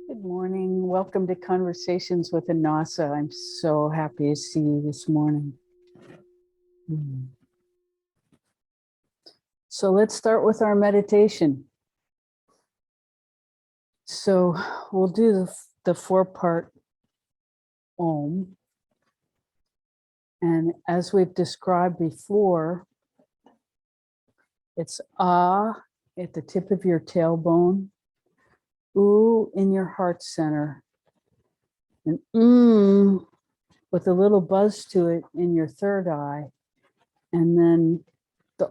Good morning. Welcome to Conversations with Anasa. I'm so happy to see you this morning. So let's start with our meditation. So we'll do the four-part Om. And as we've described before, it's Ah at the tip of your tailbone, Oo in your heart center, and with a little buzz to it in your third eye, and then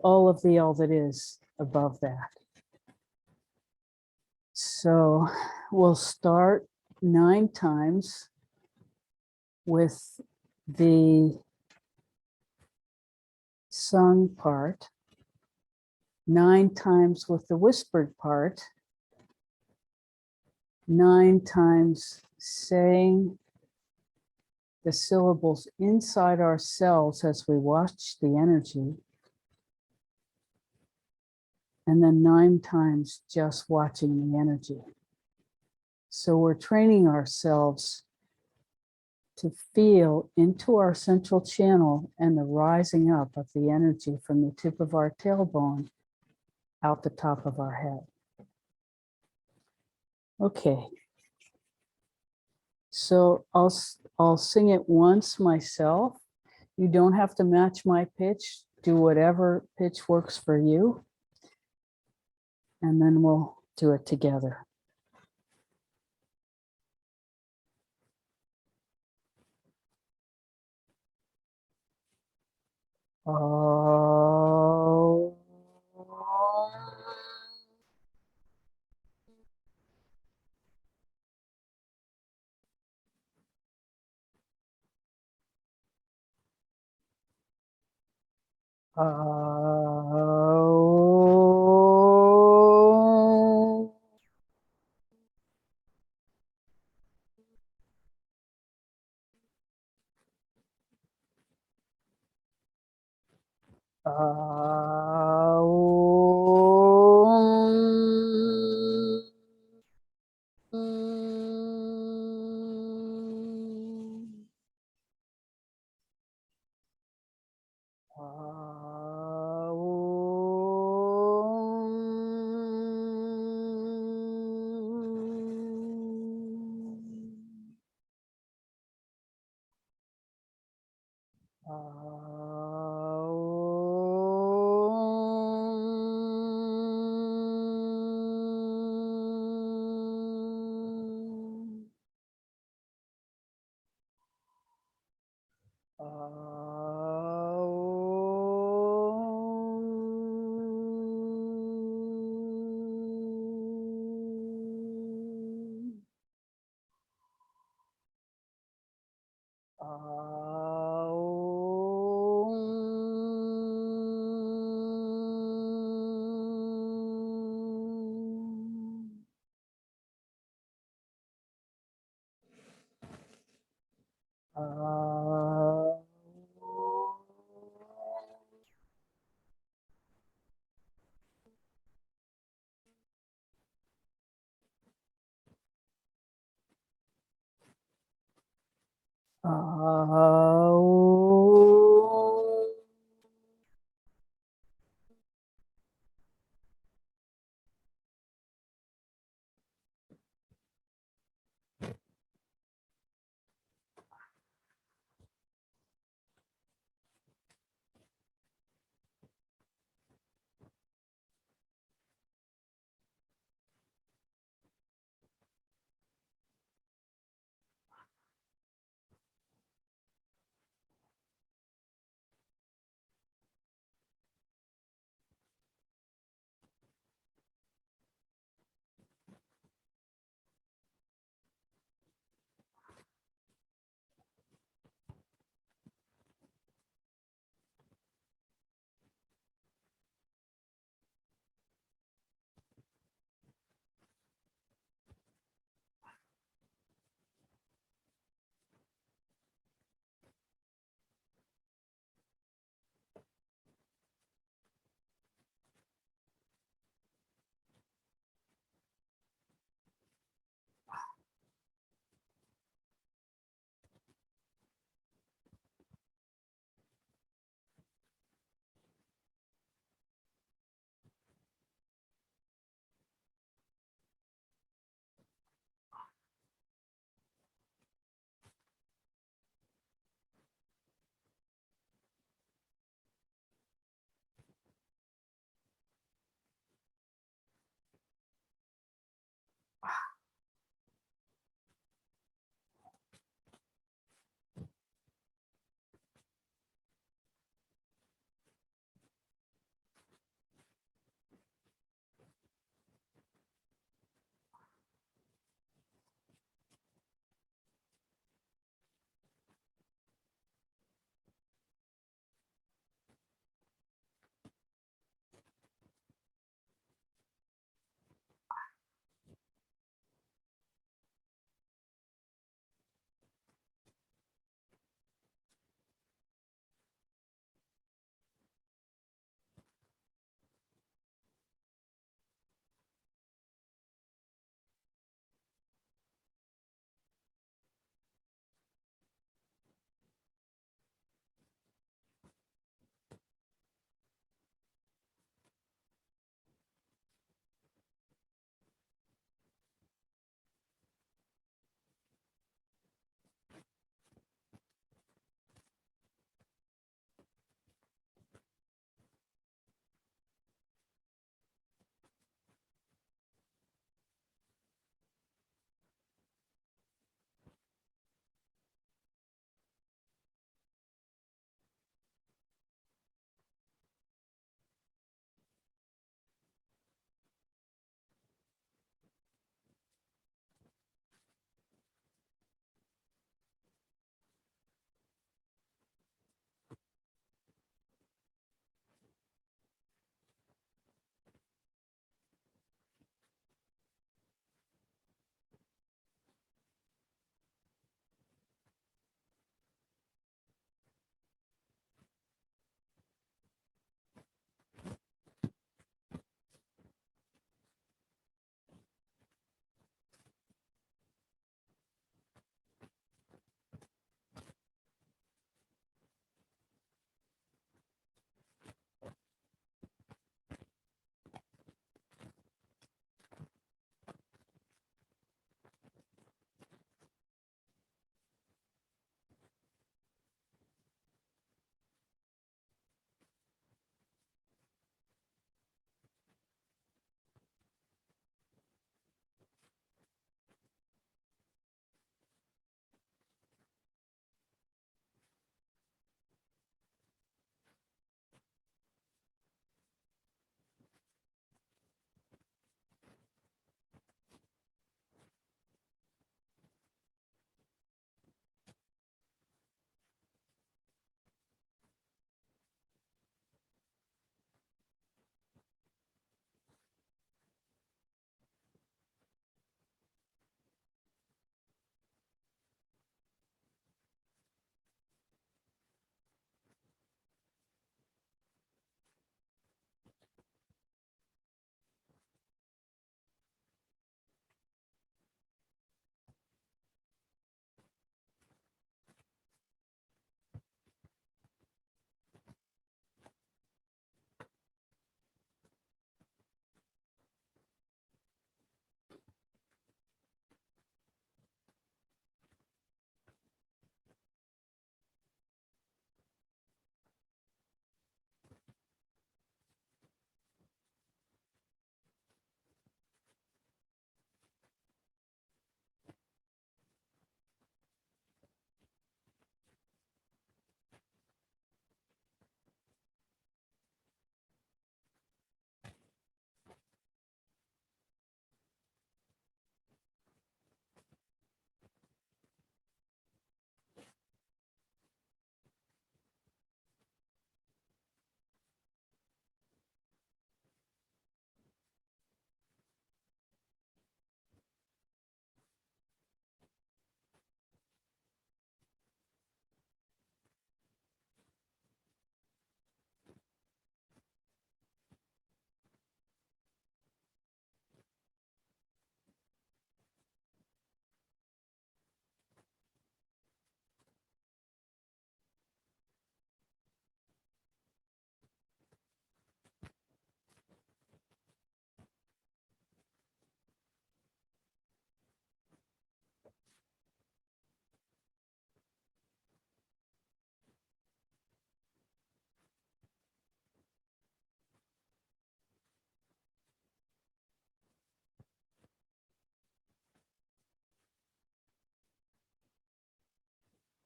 all of the all that is above that. So we'll start 9 times with the sung part, 9 times with the whispered part, 9 times saying the syllables inside ourselves as we watch the energy, and then 9 times just watching the energy. So we're training ourselves to feel into our central channel and the rising up of the energy from the tip of our tailbone out the top of our head. Okay. So I'll sing it once myself. You don't have to match my pitch. Do whatever pitch works for you. And then we'll do it together. Oh.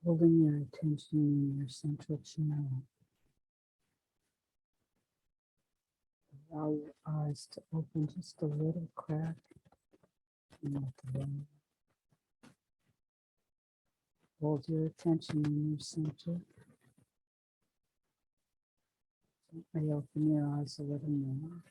Holding your attention in your central channel. Allow your eyes to open just a little crack and let the rain. Hold your attention in your center. Gently open your eyes a little more.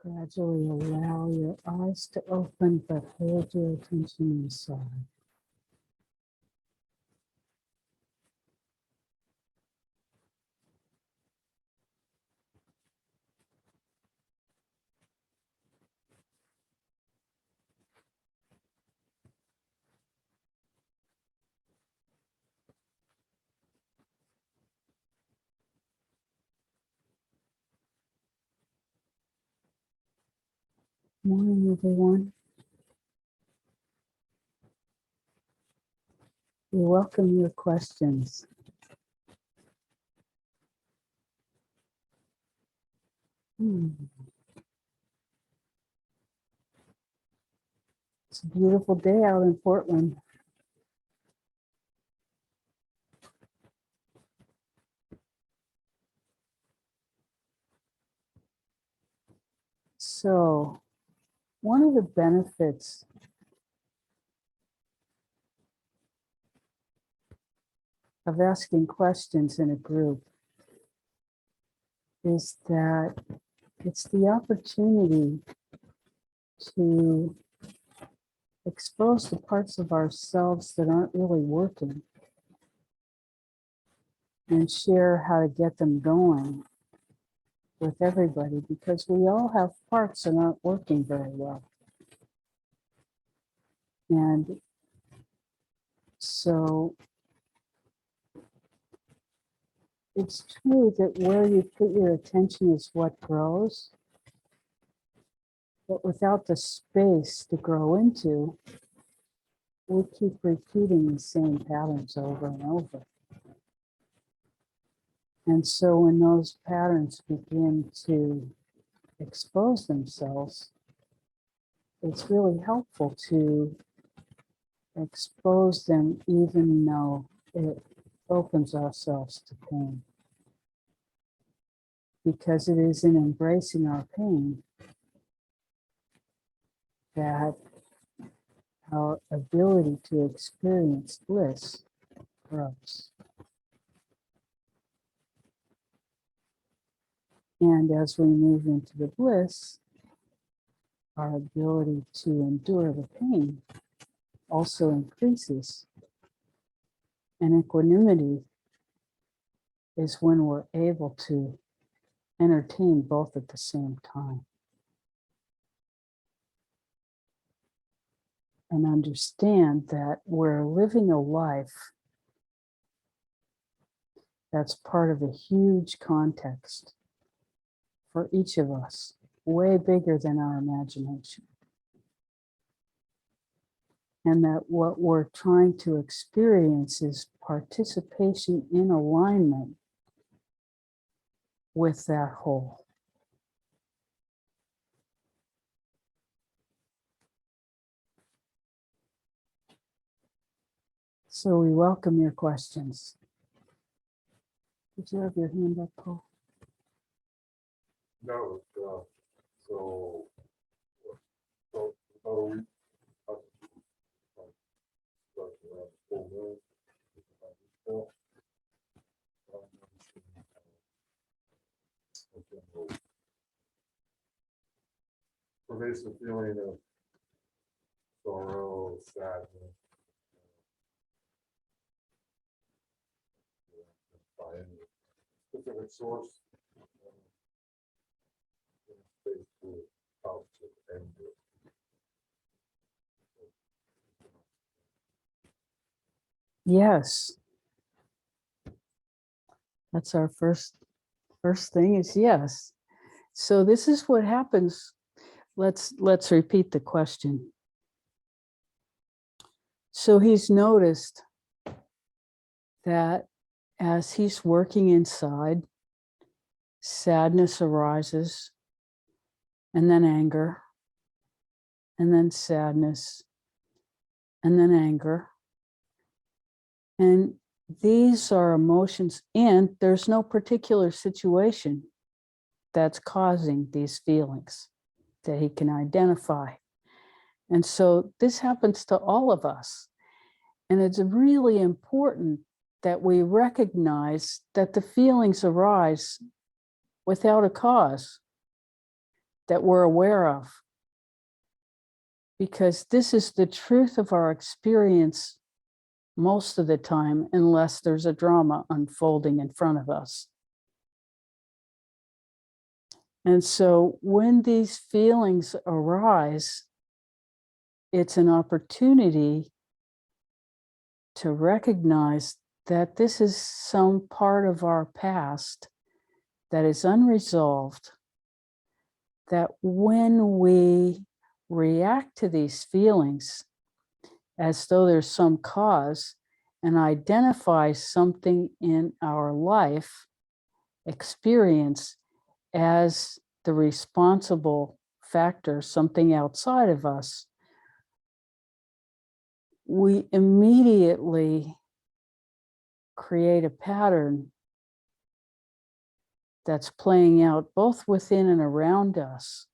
Gradually allow your eyes to open, but hold your attention inside. Morning, everyone. We welcome your questions. It's a beautiful day out in Portland. So, one of the benefits of asking questions in a group is that it's the opportunity to expose the parts of ourselves that aren't really working and share how to get them going with everybody, because we all have parts that aren't working very well. And so it's true that where you put your attention is what grows, but without the space to grow into, we keep repeating the same patterns over and over. And so when those patterns begin to expose themselves, it's really helpful to expose them even though it opens ourselves to pain. Because it is in embracing our pain that our ability to experience bliss grows. And as we move into the bliss, our ability to endure the pain also increases. And equanimity is when we're able to entertain both at the same time and understand that we're living a life that's part of a huge context for each of us, way bigger than our imagination. And that what we're trying to experience is participation in alignment with that whole. So we welcome your questions. Did you have your hand up, Paul? No, so about a week. Pervasive feeling of sorrow, sadness. By any specific source. Space to positive anger. Yes. That's our first thing is yes. So this is what happens. Let's repeat the question. So he's noticed that as he's working inside, sadness arises, and then anger, and then sadness, and then anger. And these are emotions, and there's no particular situation that's causing these feelings that he can identify. And so this happens to all of us. And it's really important that we recognize that the feelings arise without a cause that we're aware of. Because this is the truth of our experience most of the time, unless there's a drama unfolding in front of us. And so when these feelings arise, it's an opportunity to recognize that this is some part of our past that is unresolved, that when we react to these feelings as though there's some cause and identify something in our life experience as the responsible factor, something outside of us, we immediately create a pattern that's playing out both within and around us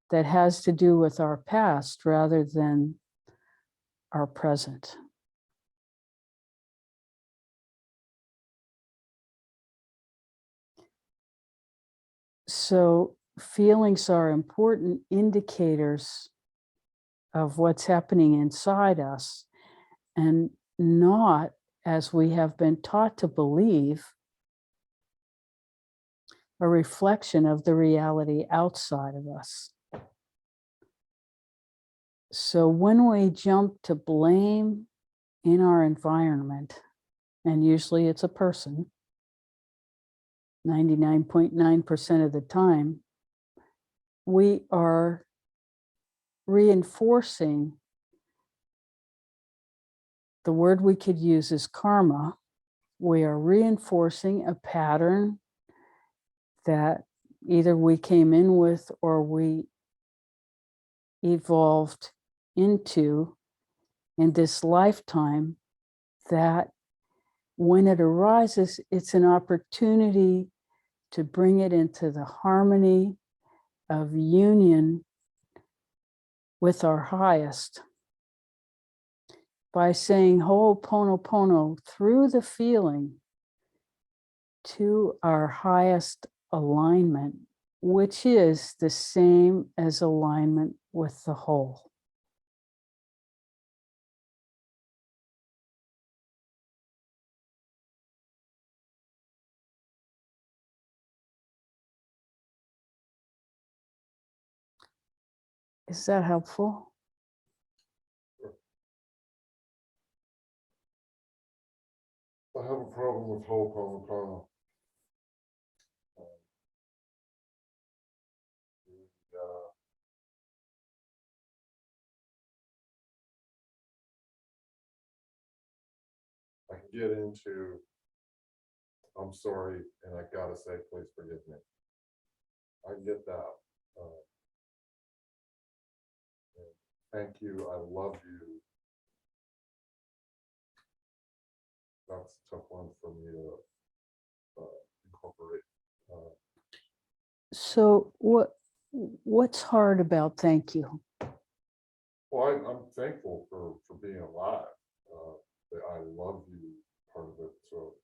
that has to do with our past rather than our present. So feelings are important indicators of what's happening inside us, and not, as we have been taught to believe, a reflection of the reality outside of us. So when we jump to blame in our environment, and usually it's a person, 99.9% of the time, we are reinforcing, the word we could use is karma. We are reinforcing a pattern that either we came in with or we evolved into in this lifetime, that when it arises, it's an opportunity to bring it into the harmony of union with our highest by saying Ho'oponopono through the feeling to our highest alignment, which is the same as alignment with the whole. Is that helpful? I have a problem with Ho'oponopono. Uh, I can get into, I'm sorry, and I gotta say, please forgive me. I get that. Uh, Thank you, I love you. That's a tough one for me to incorporate. So what's hard about thank you? Well, I'm thankful for being alive. The I love you part of it. So,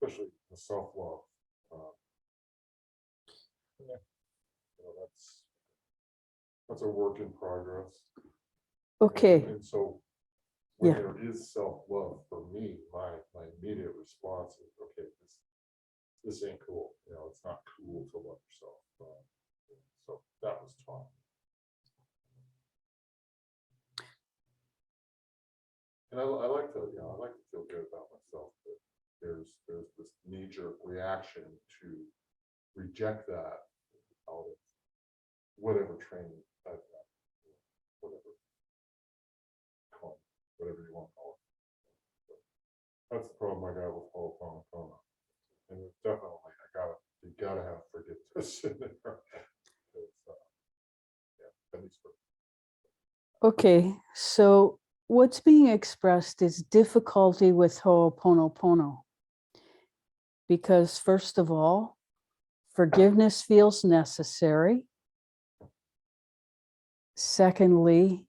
especially the self-love. Yeah, that's a work in progress. Okay. And so when Yeah. there is self-love for me, my immediate response is, okay, this ain't cool. It's not cool to love yourself. So that was taught. And I like to, I like to feel good about myself, but there's this knee-jerk reaction to reject that out of whatever training I've got, whatever whatever you want to call it. But that's the problem I got with Ho'oponopono. And definitely you gotta have forgiveness in there. Okay, so what's being expressed is difficulty with Ho'oponopono. Because first of all, forgiveness feels necessary. Secondly,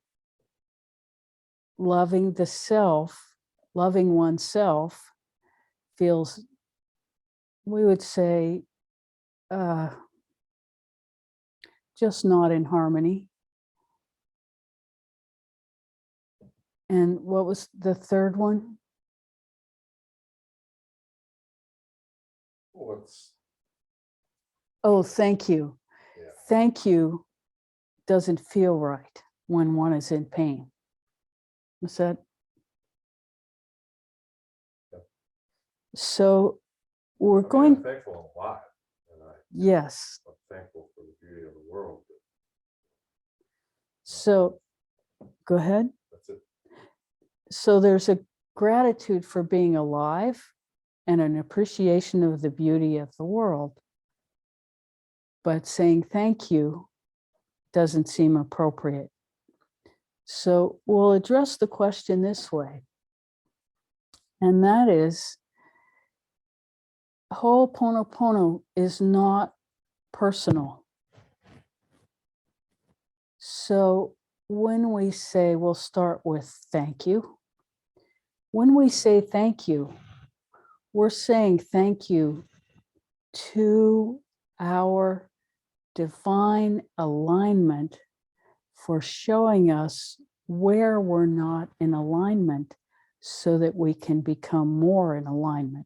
loving the self, loving oneself feels, we would say, just not in harmony. And what was the third one? Well, it's, Oh, thank you. yeah, Thank you doesn't feel right when one is in pain. Was that? Yep. So we're I mean, going, I'm thankful I'm alive, and yes. I'm thankful for the beauty of the world. But So go ahead. that's it. So there's a gratitude for being alive and an appreciation of the beauty of the world. But saying thank you doesn't seem appropriate. So we'll address the question this way. And that is, Ho'oponopono is not personal. So when we say, we'll start with thank you. When we say thank you, we're saying thank you to our divine alignment for showing us where we're not in alignment so that we can become more in alignment.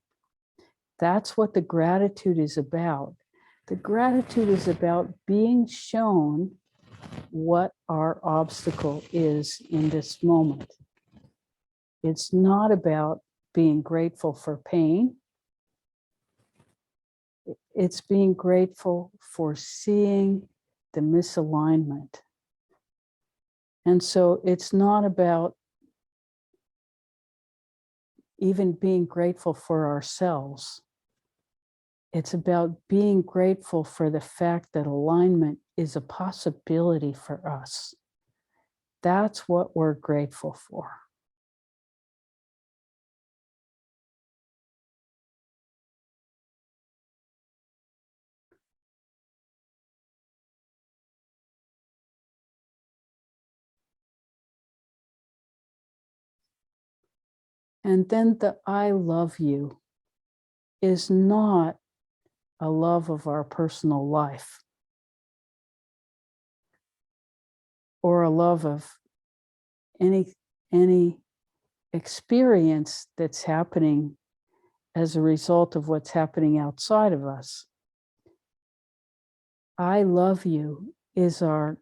That's what the gratitude is about. The gratitude is about being shown what our obstacle is in this moment. It's not about being grateful for pain. It's being grateful for seeing the misalignment. And so it's not about even being grateful for ourselves. It's about being grateful for the fact that alignment is a possibility for us. That's what we're grateful for. And then the I love you is not a love of our personal life or a love of any experience that's happening as a result of what's happening outside of us. I love you is our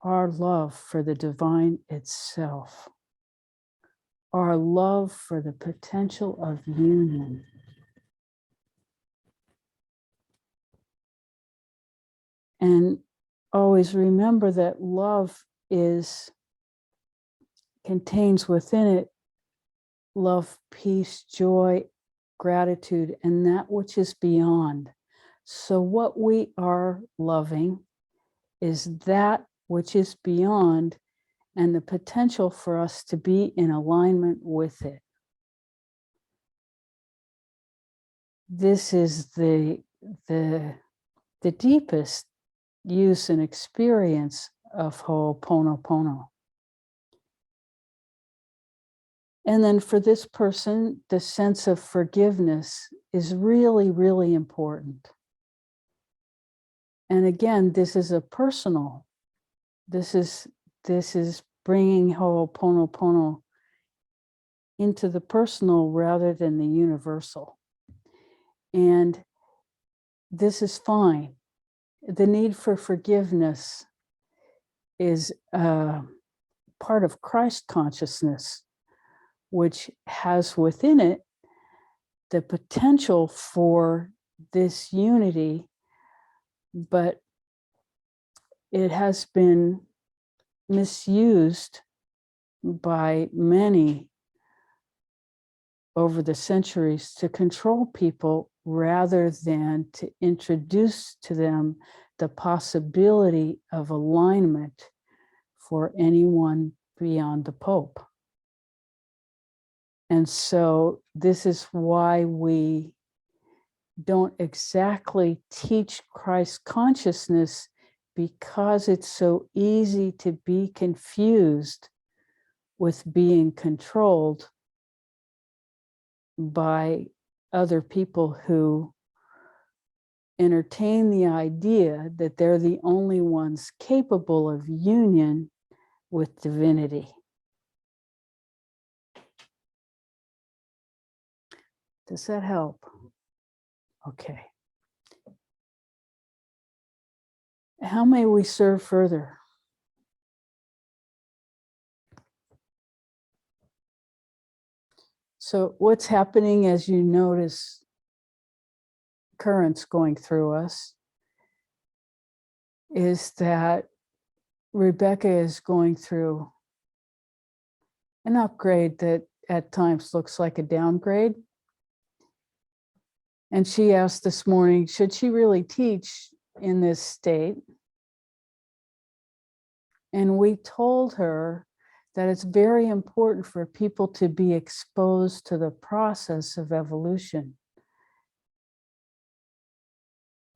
love for the divine itself, our love for the potential of union. And always remember that love contains within it love, peace, joy, gratitude, and that which is beyond. So what we are loving is that which is beyond and the potential for us to be in alignment with it. This is the deepest use and experience of Ho'oponopono. And then for this person, the sense of forgiveness is really, really important. And again, this is a personal, this is bringing Ho'oponopono into the personal rather than the universal. And this is fine. The need for forgiveness is part of Christ consciousness, which has within it the potential for this unity, but it has been misused by many over the centuries to control people rather than to introduce to them the possibility of alignment for anyone beyond the Pope. And so this is why we don't exactly teach Christ consciousness, because it's so easy to be confused with being controlled by other people who entertain the idea that they're the only ones capable of union with divinity. Does that help? Okay. How may we serve further? So what's happening as you notice currents going through us is that Rebecca is going through an upgrade that at times looks like a downgrade. And she asked this morning, should she really teach in this state? And we told her that it's very important for people to be exposed to the process of evolution,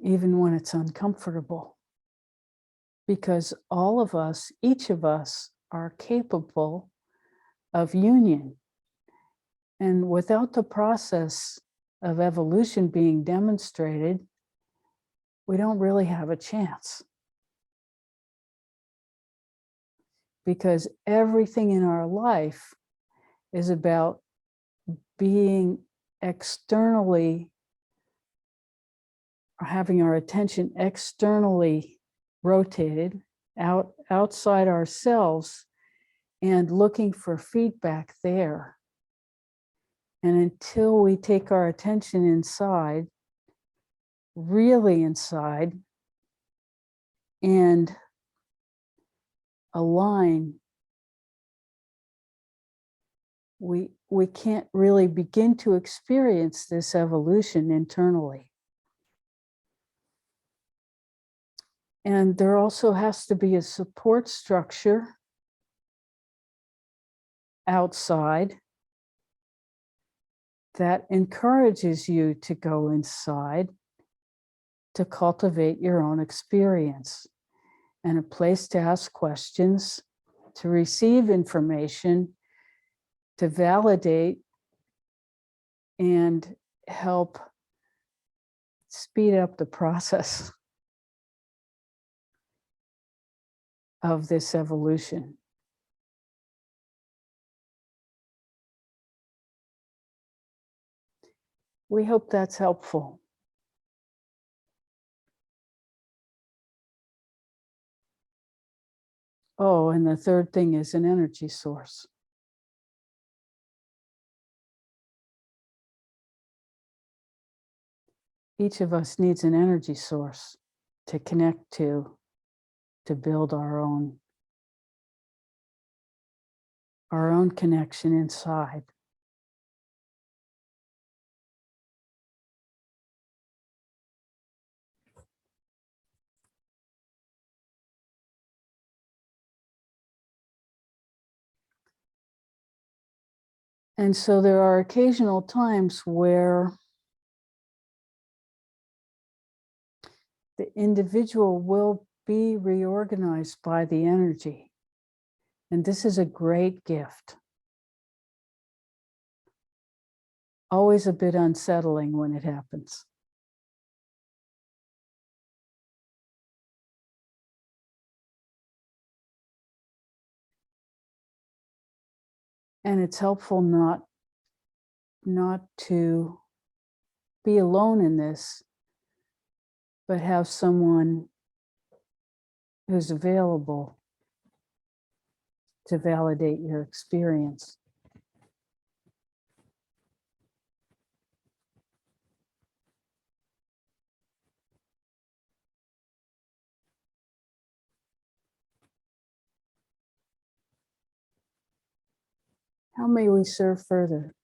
even when it's uncomfortable. Because all of us, each of us, are capable of union. And without the process of evolution being demonstrated, we don't really have a chance. Because everything in our life is about being externally, or having our attention externally rotated outside ourselves and looking for feedback there. And until we take our attention inside, really inside, and align, we can't really begin to experience this evolution internally. And there also has to be a support structure outside that encourages you to go inside to cultivate your own experience, and a place to ask questions, to receive information, to validate and help speed up the process of this evolution. We hope that's helpful. Oh, and the third thing is an energy source. Each of us needs an energy source to connect to build our own connection inside. And so there are occasional times where the individual will be reorganized by the energy. And this is a great gift. Always a bit unsettling when it happens. And it's helpful not to be alone in this, but have someone who's available to validate your experience. How may we serve further?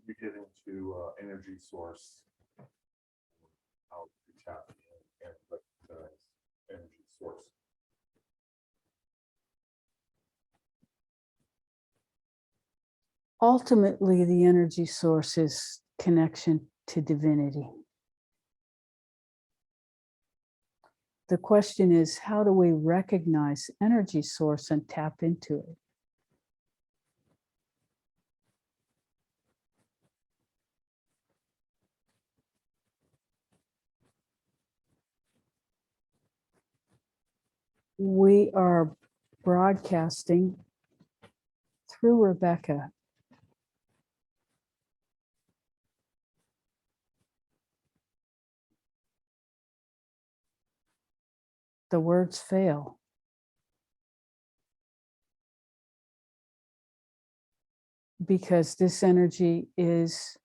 we get into energy source, how to tap in and recognize energy source. Ultimately, the energy source is connection to divinity. The question is, how do we recognize energy source and tap into it? We are broadcasting through Rebecca. The words fail. Because this energy is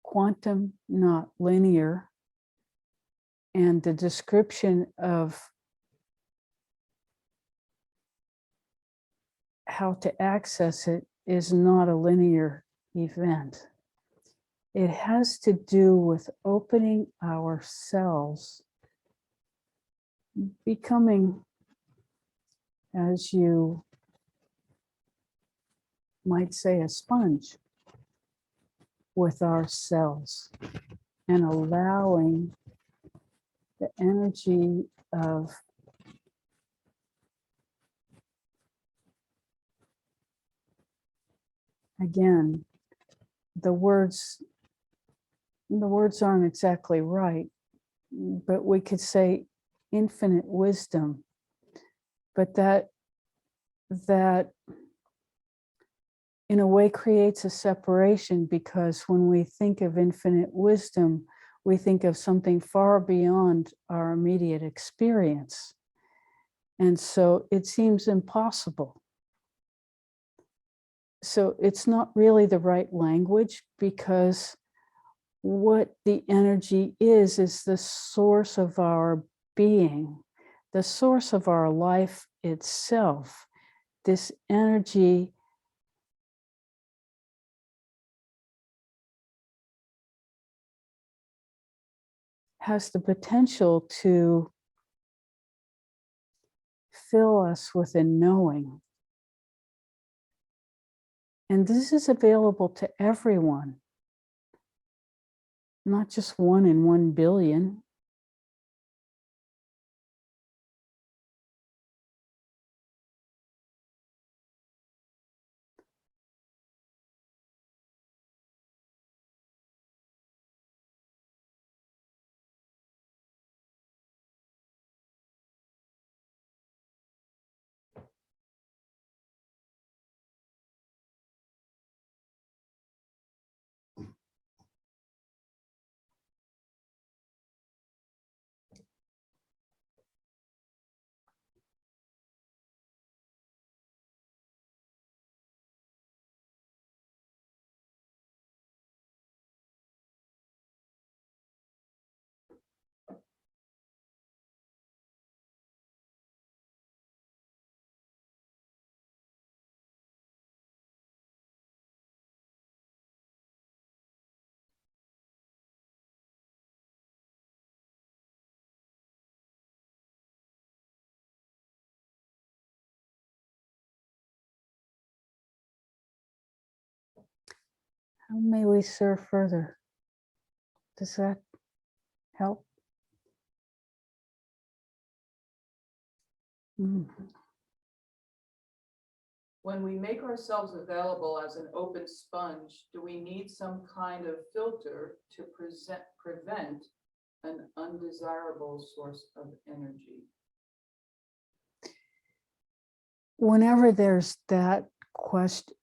quantum, not linear. And the description of how to access it is not a linear event. It has to do with opening ourselves, becoming, as you might say, a sponge with ourselves and allowing the energy of again, the words aren't exactly right, but we could say infinite wisdom. But that in a way creates a separation, because when we think of infinite wisdom, we think of something far beyond our immediate experience. And so it seems impossible. So it's not really the right language, because what the energy is the source of our being, the source of our life itself. This energy has the potential to fill us with a knowing. And this is available to everyone, not just 1 in 1 billion. How may we serve further? Does that help? When we make ourselves available as an open sponge, do we need some kind of filter to prevent an undesirable source of energy? Whenever there's that question,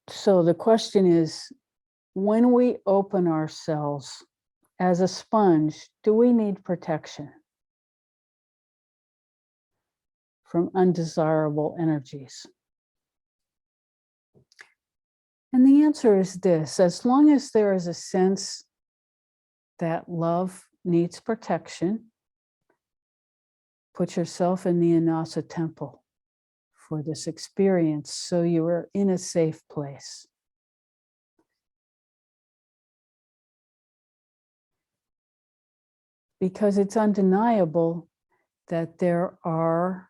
so the question is, when we open ourselves as a sponge, do we need protection from undesirable energies? And the answer is this: as long as there is a sense that love needs protection, put yourself in the Anasa temple for this experience so you are in a safe place. because it's undeniable that there are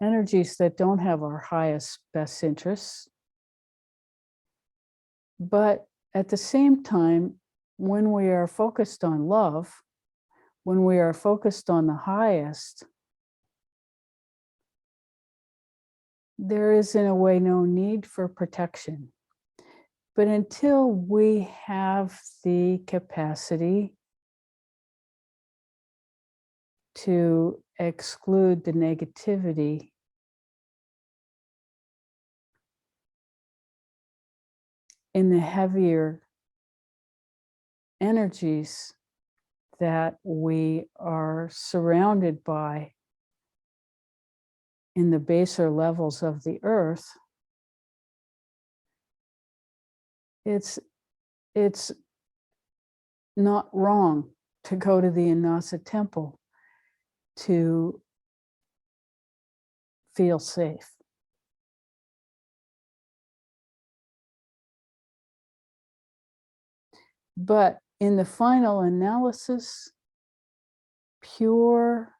energies that don't have our highest best interests. But at the same time, when we are focused on love, when we are focused on the highest, there is in a way no need for protection. But until we have the capacity to exclude the negativity, in the heavier energies that we are surrounded by in the baser levels of the earth, it's not wrong to go to the Inasa temple to feel safe. But in the final analysis, pure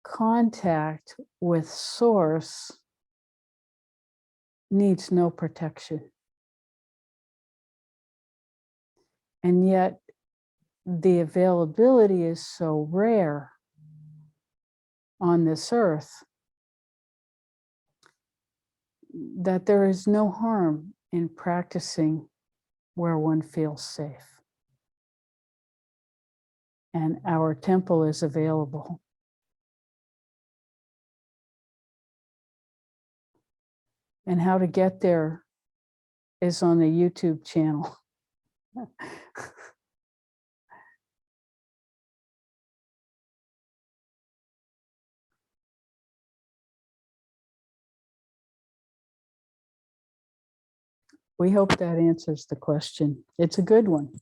contact with source needs no protection. And yet the availability is so rare on this earth that there is no harm in practicing where one feels safe. And our temple is available. And how to get there is on the YouTube channel. We hope that answers the question. It's a good one.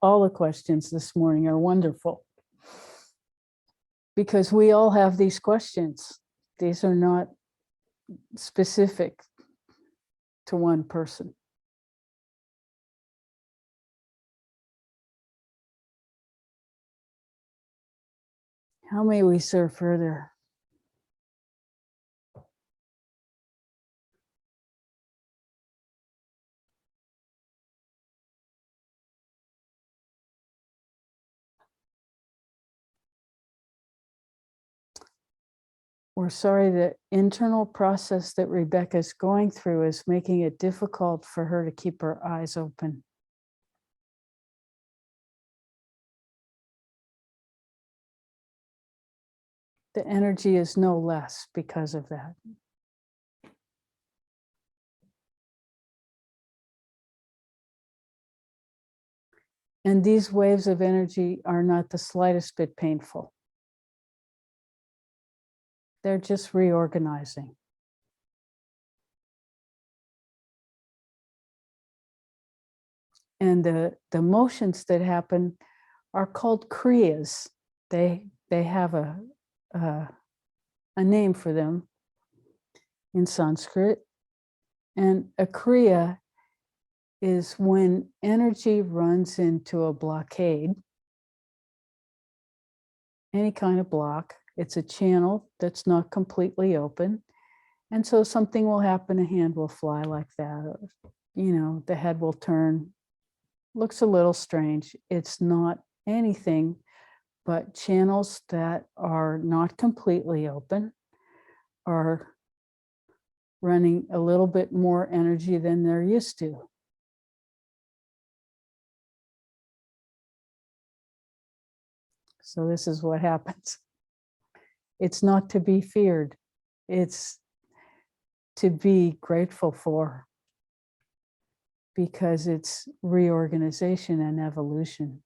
All the questions this morning are wonderful because we all have these questions. These are not specific to one person. How may we serve further? We're sorry the internal process that Rebecca's going through is making it difficult for her to keep her eyes open. The energy is no less because of that. And these waves of energy are not the slightest bit painful. They're just reorganizing. And the motions that happen are called kriyas. They have a name for them in Sanskrit. And a kriya is when energy runs into a blockade, any kind of block. It's a channel that's not completely open. And so something will happen, a hand will fly like that, or, the head will turn. Looks a little strange. It's not anything but channels that are not completely open, are running a little bit more energy than they're used to. So this is what happens. It's not to be feared. It's to be grateful for, because it's reorganization and evolution.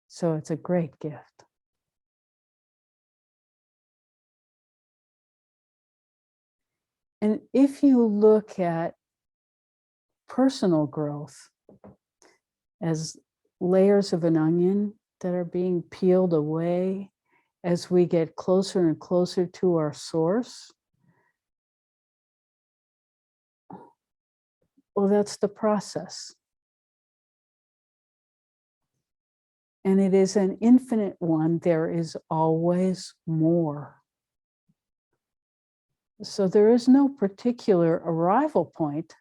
So it's a great gift. And if you look at personal growth as layers of an onion that are being peeled away as we get closer and closer to our source, well, that's the process. And it is an infinite one. There is always more. So there is no particular arrival point.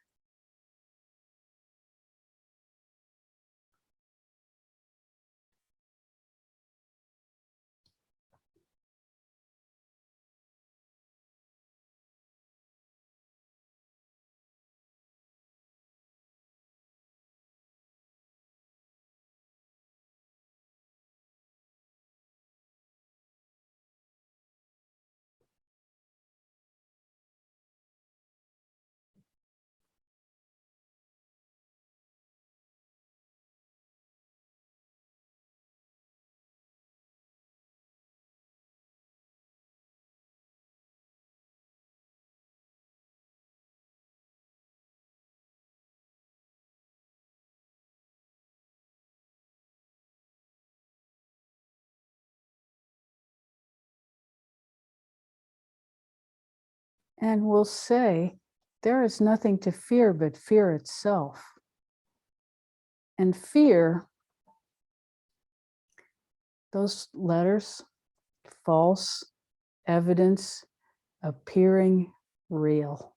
And we'll say, there is nothing to fear but fear itself. And fear, those letters, false, evidence, appearing real.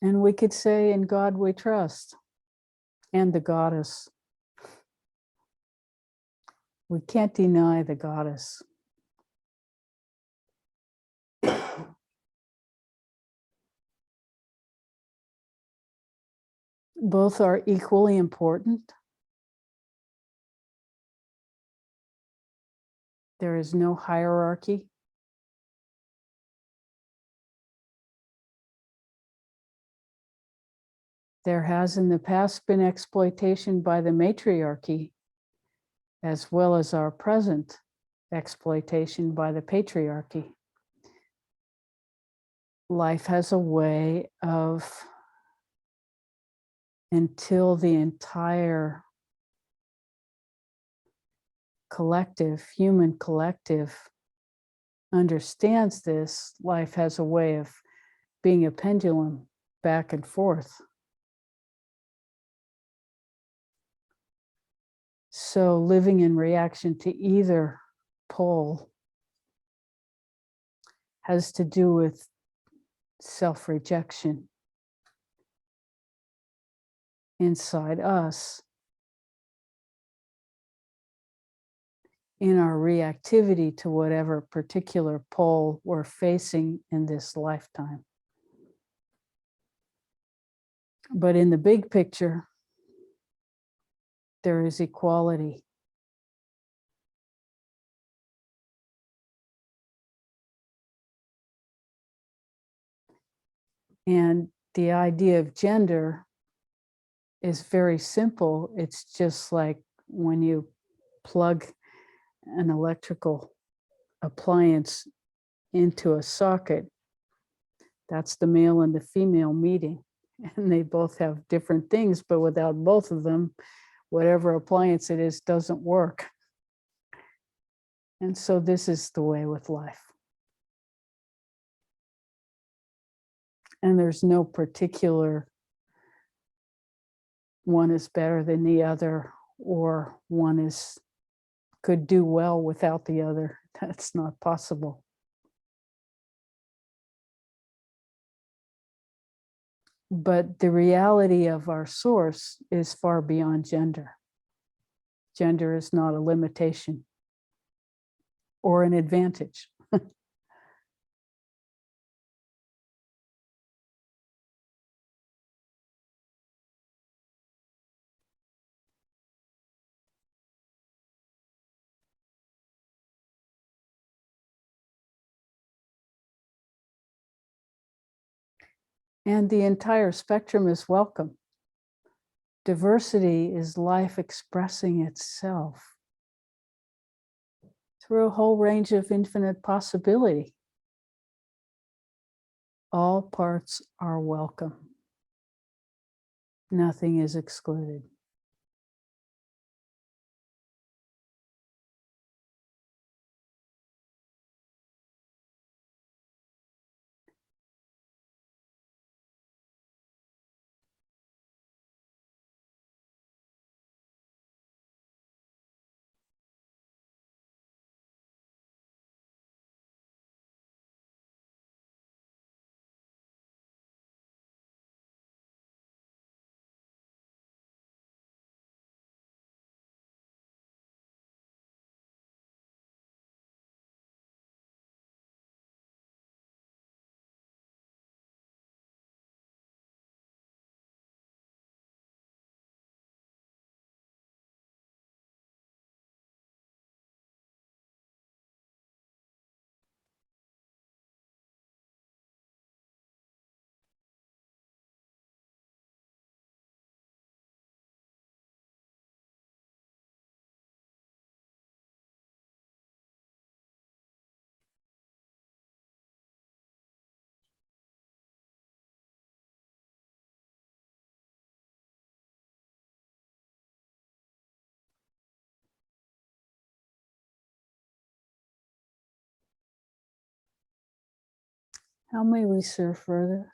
And we could say, in God we trust, and the goddess. We can't deny the goddess. Both are equally important. There is no hierarchy. There has in the past been exploitation by the matriarchy, as well as our present exploitation by the patriarchy. Life has a way of, until the entire collective, human collective, understands this, life has a way of being a pendulum back and forth. So living in reaction to either pole has to do with self-rejection inside us, in our reactivity to whatever particular pole we're facing in this lifetime. But in the big picture, there is equality. And the idea of gender is very simple. It's just like when you plug an electrical appliance into a socket, that's the male and the female meeting. And they both have different things, but without both of them, whatever appliance it is doesn't work. And so this is the way with life. And there's no particular one is better than the other, or one could do well without the other. That's not possible. But the reality of our source is far beyond gender. Gender is not a limitation or an advantage. And the entire spectrum is welcome. Diversity is life expressing itself. through a whole range of infinite possibility. All parts are welcome. Nothing is excluded. How may we serve further?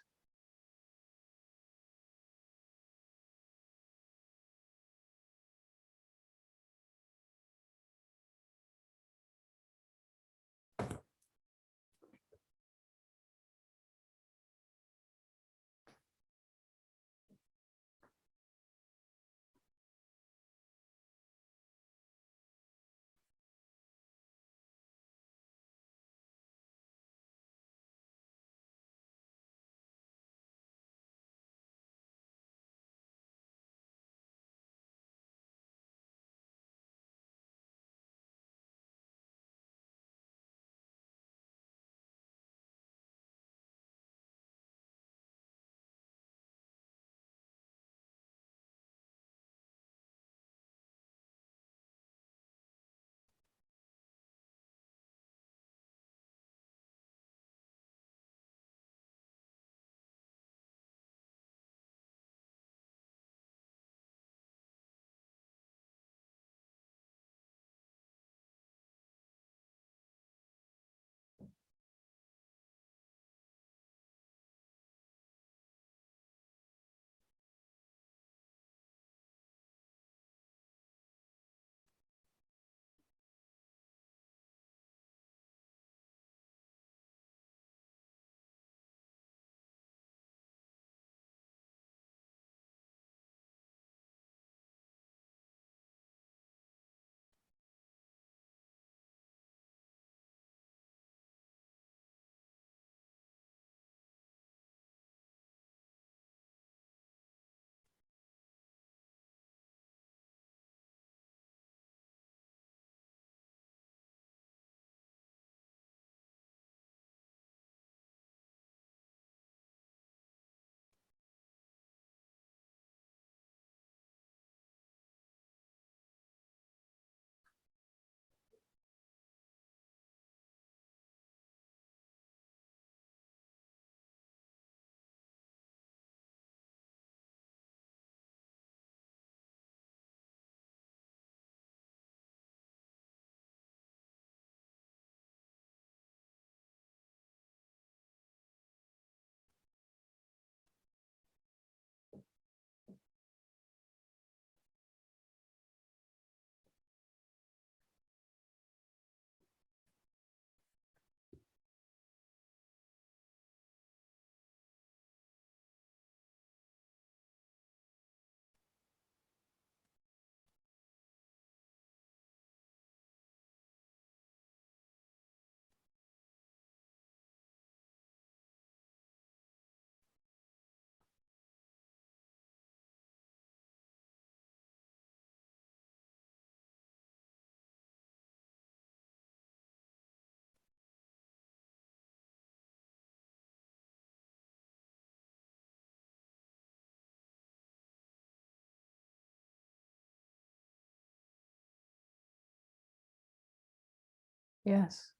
Yes.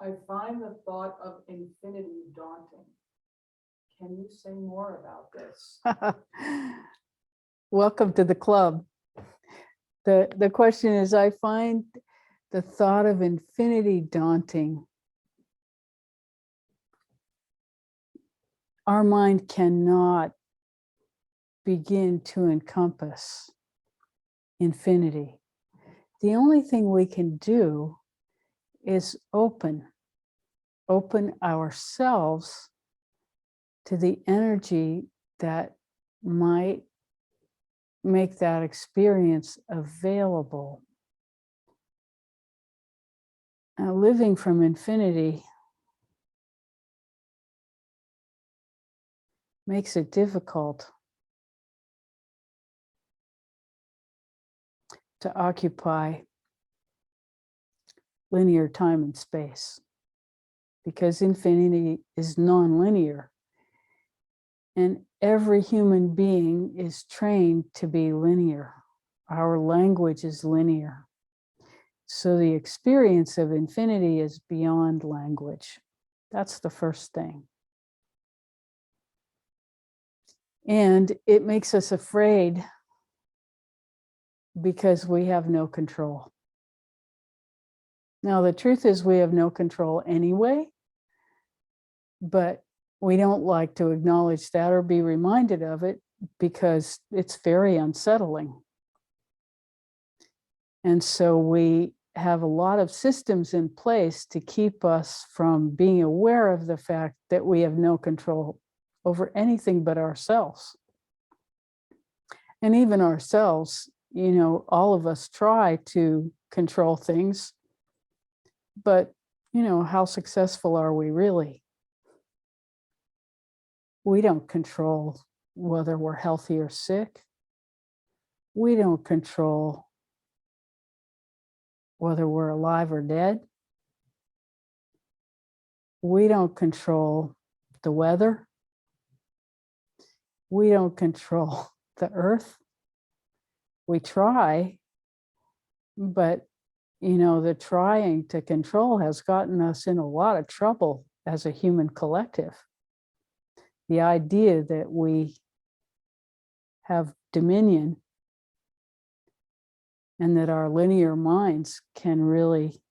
I find the thought of infinity daunting. Can you say more about this? Welcome to the club. The question is, I find the thought of infinity daunting. Our mind cannot begin to encompass infinity. The only thing we can do is open ourselves to the energy that might make that experience available. Now, living from infinity makes it difficult to occupy linear time and space, because infinity is non-linear. And every human being is trained to be linear. Our language is linear. So the experience of infinity is beyond language. That's the first thing. And it makes us afraid because we have no control. Now, the truth is we have no control anyway, but we don't like to acknowledge that or be reminded of it because it's very unsettling. And so we have a lot of systems in place to keep us from being aware of the fact that we have no control over anything but ourselves. And even ourselves, you know, all of us try to control things, but, you know, how successful are we really? We don't control whether we're healthy or sick. We don't control whether we're alive or dead. We don't control the weather. We don't control the earth. We try, but, you know, the trying to control has gotten us in a lot of trouble as a human collective. The idea that we have dominion and that our linear minds can really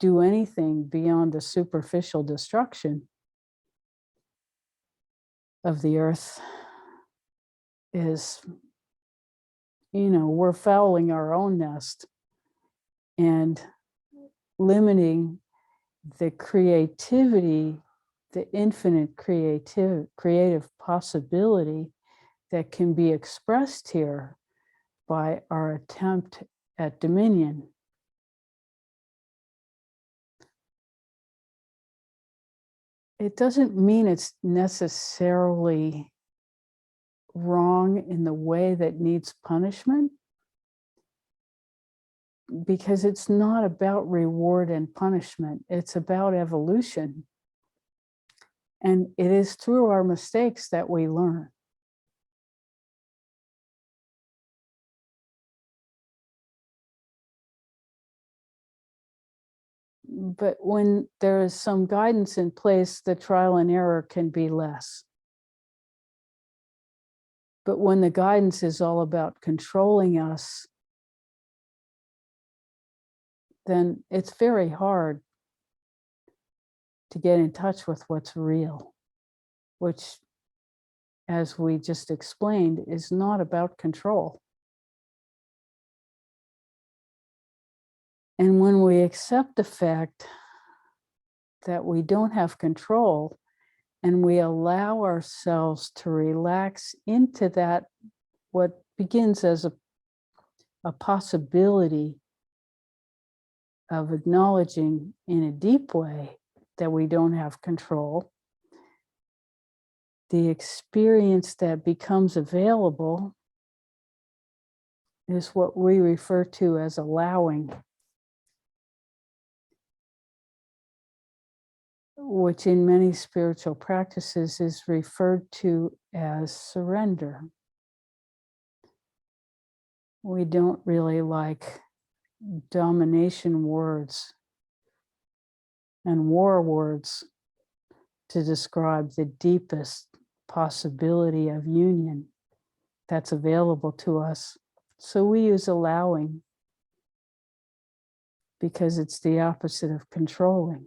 do anything beyond the superficial destruction of the earth is, you know, we're fouling our own nest and limiting the creativity, the infinite creative possibility that can be expressed here by our attempt at dominion. It doesn't mean it's necessarily wrong in the way that needs punishment, because it's not about reward and punishment. It's about evolution. And it is through our mistakes that we learn. But when there is some guidance in place, the trial and error can be less. But when the guidance is all about controlling us, then it's very hard to get in touch with what's real, which, as we just explained, is not about control. And when we accept the fact that we don't have control and we allow ourselves to relax into that, what begins as a possibility of acknowledging in a deep way that we don't have control, the experience that becomes available is what we refer to as allowing, which in many spiritual practices is referred to as surrender. We don't really like domination words and war words to describe the deepest possibility of union that's available to us. So we use allowing because it's the opposite of controlling.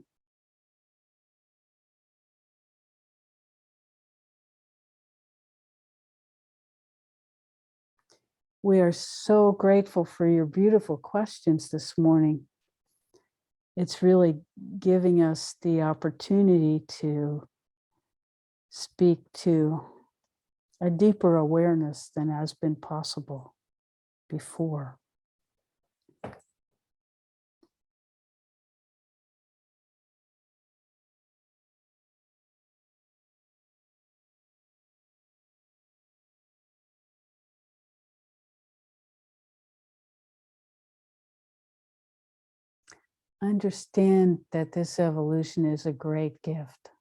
We are so grateful for your beautiful questions this morning. It's really giving us the opportunity to speak to a deeper awareness than has been possible before. Understand that this evolution is a great gift.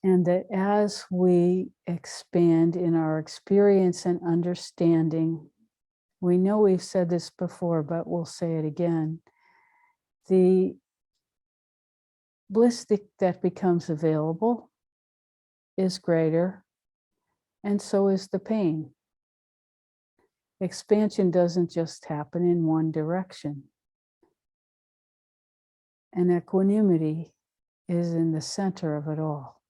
And that as we expand in our experience and understanding, we know we've said this before, but we'll say it again. The bliss that becomes available is greater, and so is the pain. Expansion doesn't just happen in one direction. And equanimity is in the center of it all.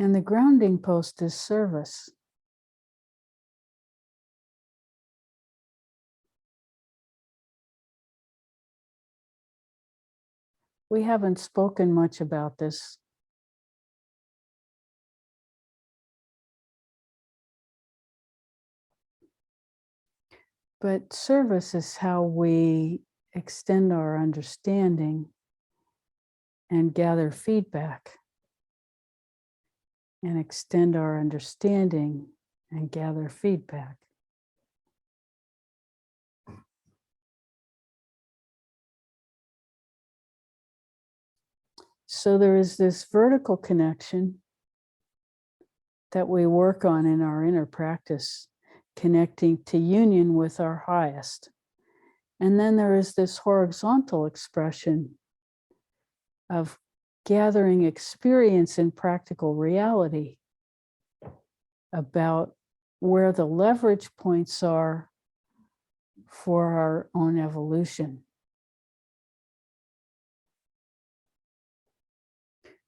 And the grounding post is service. We haven't spoken much about this. But service is how we extend our understanding and gather feedback, and extend our understanding and gather feedback. So there is this vertical connection that we work on in our inner practice, connecting to union with our highest. And then there is this horizontal expression of gathering experience in practical reality about where the leverage points are for our own evolution.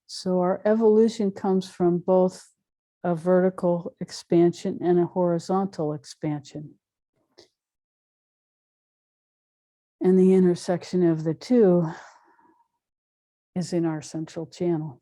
So our evolution comes from both a vertical expansion and a horizontal expansion. And the intersection of the two is in our central channel.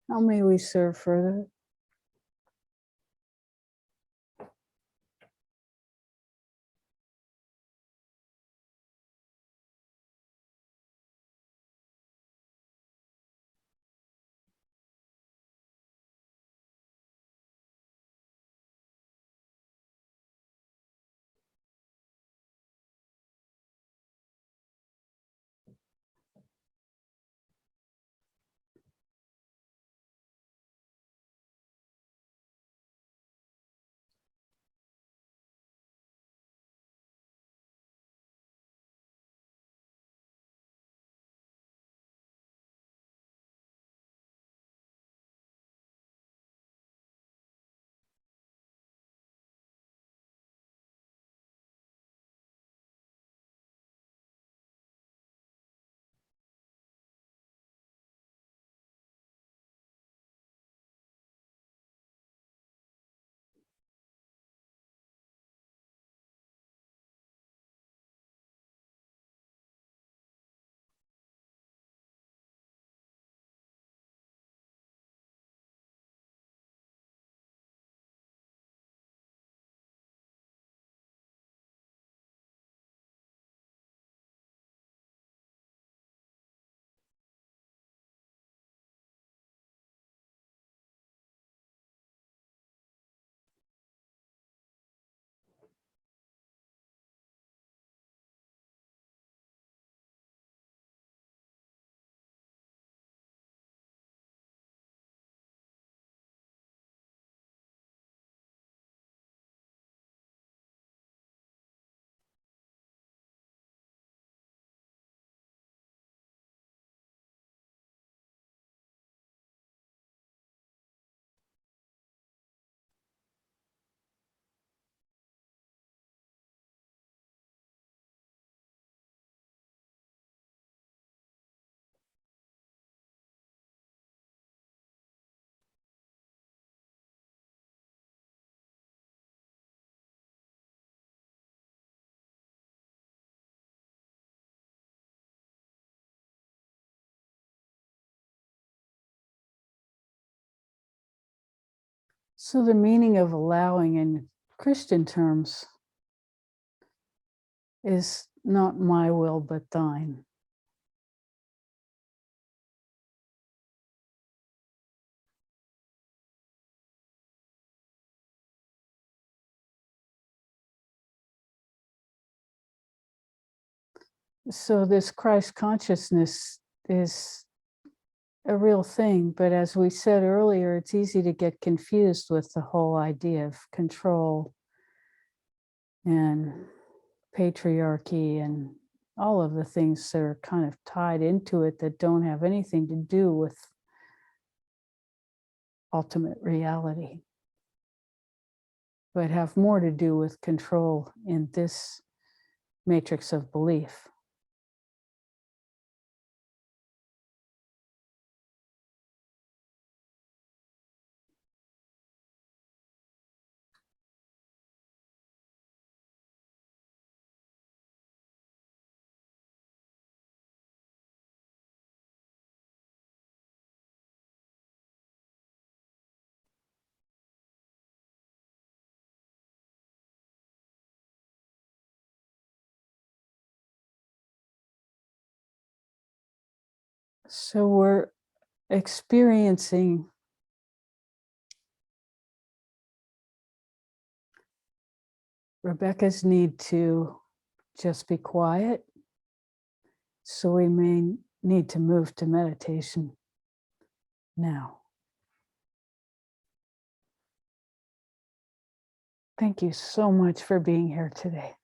How may we serve further? So the meaning of allowing in Christian terms is not my will, but thine. So this Christ consciousness is a real thing, but as we said earlier, it's easy to get confused with the whole idea of control and patriarchy and all of the things that are kind of tied into it that don't have anything to do with ultimate reality, but have more to do with control in this matrix of belief. So we're experiencing Rebecca's need to just be quiet. So we may need to move to meditation now. Thank you so much for being here today.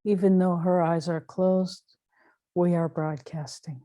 Even though her eyes are closed, we are broadcasting.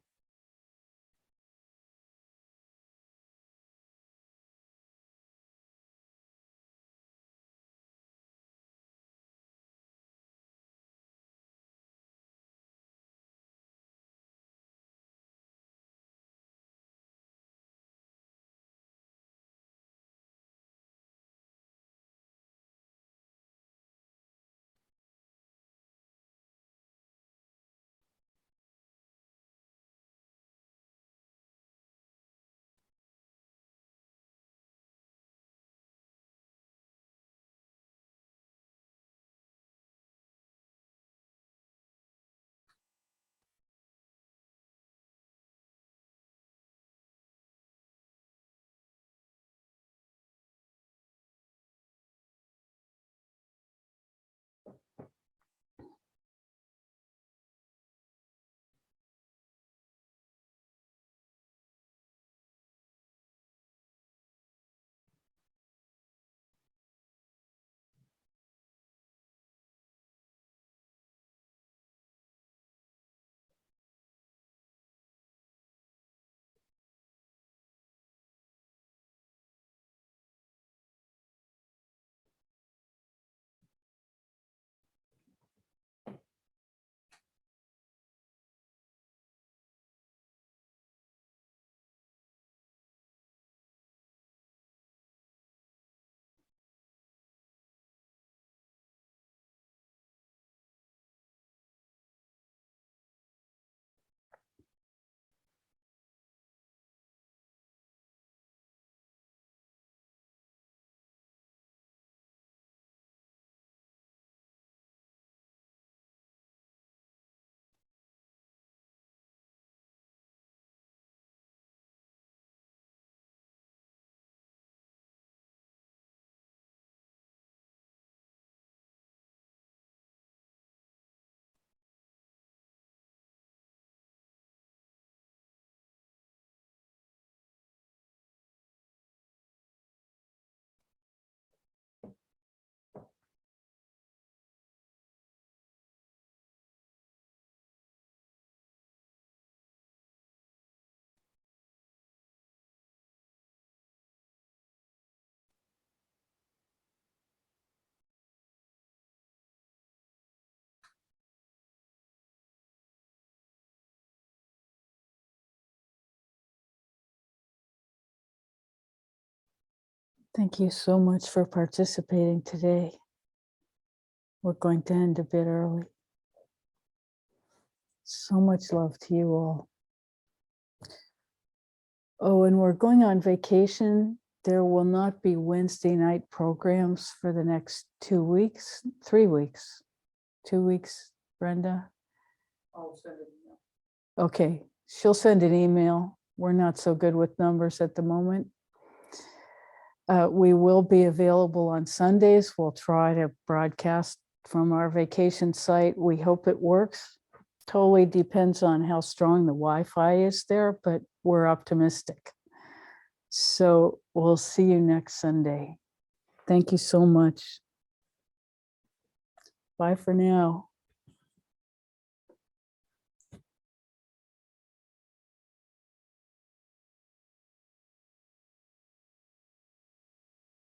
Thank you so much for participating today. We're going to end a bit early. So much love to you all. Oh, and we're going on vacation. There will not be Wednesday night programs for the next 2 weeks, 3 weeks, 2 weeks, Brenda. I'll send it. Okay, she'll send an email. We're not so good with numbers at the moment. We will be available on Sundays. We'll try to broadcast from our vacation site. We hope it works. Totally depends on how strong the Wi-Fi is there, but we're optimistic. So we'll see you next Sunday. Thank you so much. Bye for now.